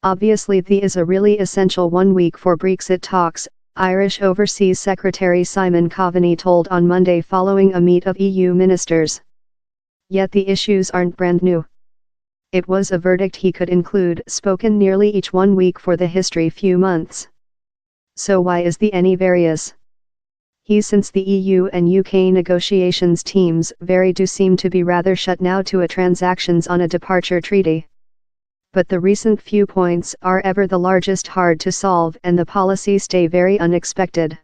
Obviously this is a really essential 1 week for Brexit talks, Irish Overseas Secretary Simon Coveney told on Monday following a meet of EU ministers. Yet the issues aren't brand new. It was a verdict he could include spoken nearly each 1 week for the history few months. So why is the any various? Since the EU and UK negotiations teams do seem to be rather shut now to a transactions on a departure treaty. But the recent few points are ever the largest hard to solve and the policy stay very unexpected.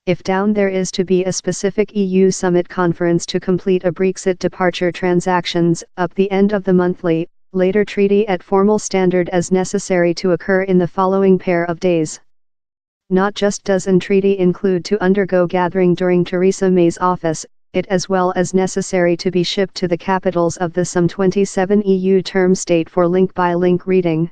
If down there is to be a specific EU summit conference to complete a Brexit departure transactions up the end of the monthly, later treaty at formal standard as necessary to occur in the following pair of days. Not just does an treaty include to undergo gathering during Theresa May's office, it as well as necessary to be shipped to the capitals of the some 27 EU term state for link-by-link reading.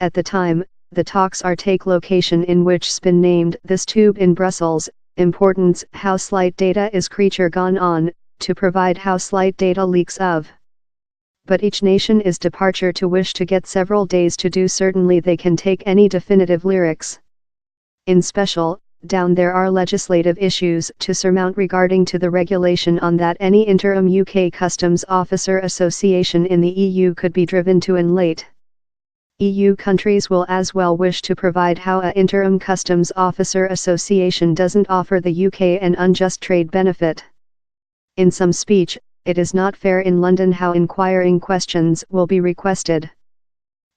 At the time, the talks are take location in which spin named this tube in Brussels, importance how slight data is creature gone on, to provide how slight data leaks of. But each nation is departure to wish to get several days to do certainly they can take any definitive lyrics. In special, down there are legislative issues to surmount regarding to the regulation on that any interim UK Customs Officer Association in the EU could be driven to and late. EU countries will as well wish to provide how a interim Customs Officer Association doesn't offer the UK an unjust trade benefit. In some speech, it is not fair in London how inquiring questions will be requested.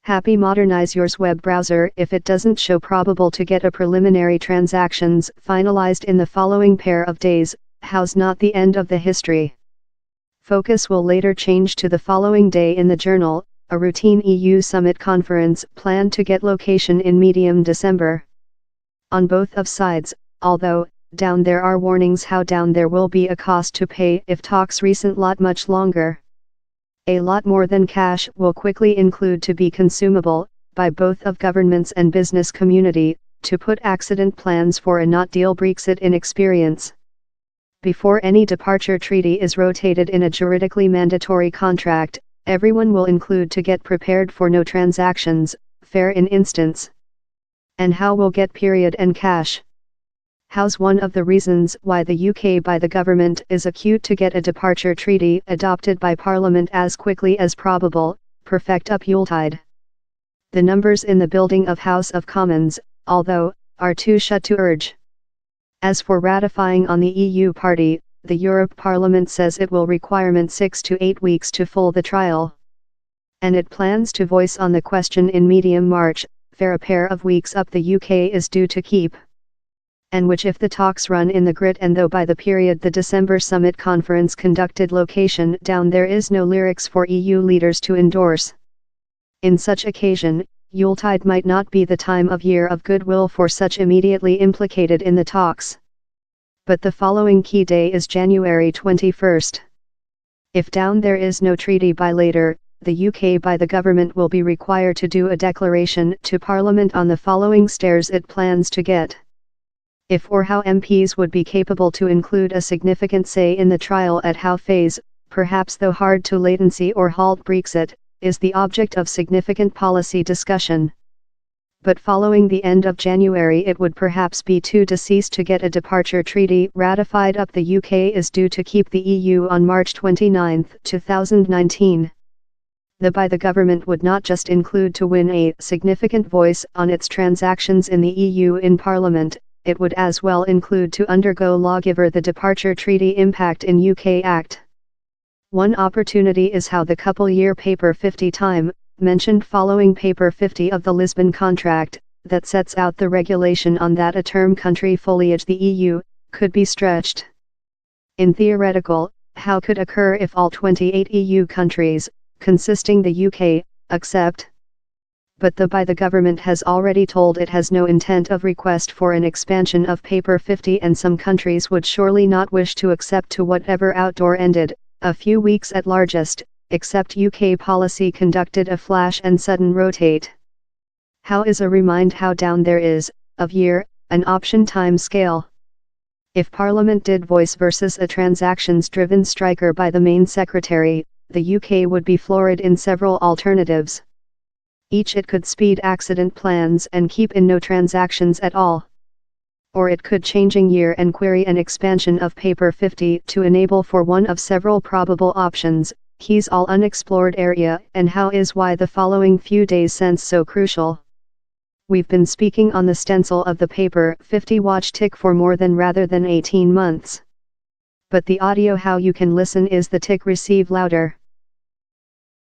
Happy modernize yours web browser if it doesn't show probable to get a preliminary transactions finalized in the following pair of days, how's not the end of the history. Focus will later change to the following day in the journal, a routine EU summit conference planned to get location in medium December. On both of sides, although, down there are warnings how down there will be a cost to pay if talks recent lot much longer. A lot more than cash will quickly include to be consumable, by both of governments and business community, to put accident plans for a not deal Brexit in experience. Before any departure treaty is rotated in a juridically mandatory contract, everyone will include to get prepared for no transactions, fair in instance. And how will get period and cash. How's one of the reasons why the UK by the government is acute to get a departure treaty adopted by Parliament as quickly as probable, perfect up Yuletide. The numbers in the building of House of Commons, although, are too shut to urge. As for ratifying on the EU party, the Europe Parliament says it will requirement 6 to 8 weeks to full the trial. And it plans to voice on the question in medium March, fair a pair of weeks up the UK is due to keep. And which if the talks run in the grit and though by the period the December summit conference conducted location down there is no lyrics for EU leaders to endorse. In such occasion, Yuletide might not be the time of year of goodwill for such immediately implicated in the talks. But the following key day is January 21st. If down there is no treaty by later, the UK by the government will be required to do a declaration to Parliament on the following stairs it plans to get. If or how MPs would be capable to include a significant say in the trial at how phase, perhaps though hard to latency or halt Brexit, is the object of significant policy discussion. But following the end of January it would perhaps be too deceased to get a departure treaty ratified up the UK is due to keep the EU on March 29, 2019. The by the government would not just include to win a significant voice on its transactions in the EU in Parliament, it would as well include to undergo lawgiver the departure treaty impact in UK Act. One opportunity is how the couple-year Paper 50 time, mentioned following Paper 50 of the Lisbon Contract, that sets out the regulation on that a term country foliage the EU, could be stretched. In theoretical, how could occur if all 28 EU countries, consisting the UK, accept? But the by the government has already told it has no intent of request for an expansion of Paper 50 and some countries would surely not wish to accept to whatever outdoor ended, a few weeks at largest, except UK policy conducted a flash and sudden rotate. How is a remind how down there is, of year, an option time scale. If Parliament did voice versus a transactions-driven striker by the main secretary, the UK would be florid in several alternatives. Each it could speed accident plans and keep in no transactions at all. Or it could changing year and query an expansion of paper 50 to enable for one of several probable options, keys all unexplored area, and how is why the following few days sense so crucial. We've been speaking on the stencil of the paper 50 watch tick for more than rather than 18 months. But the audio how you can listen is the tick receive louder.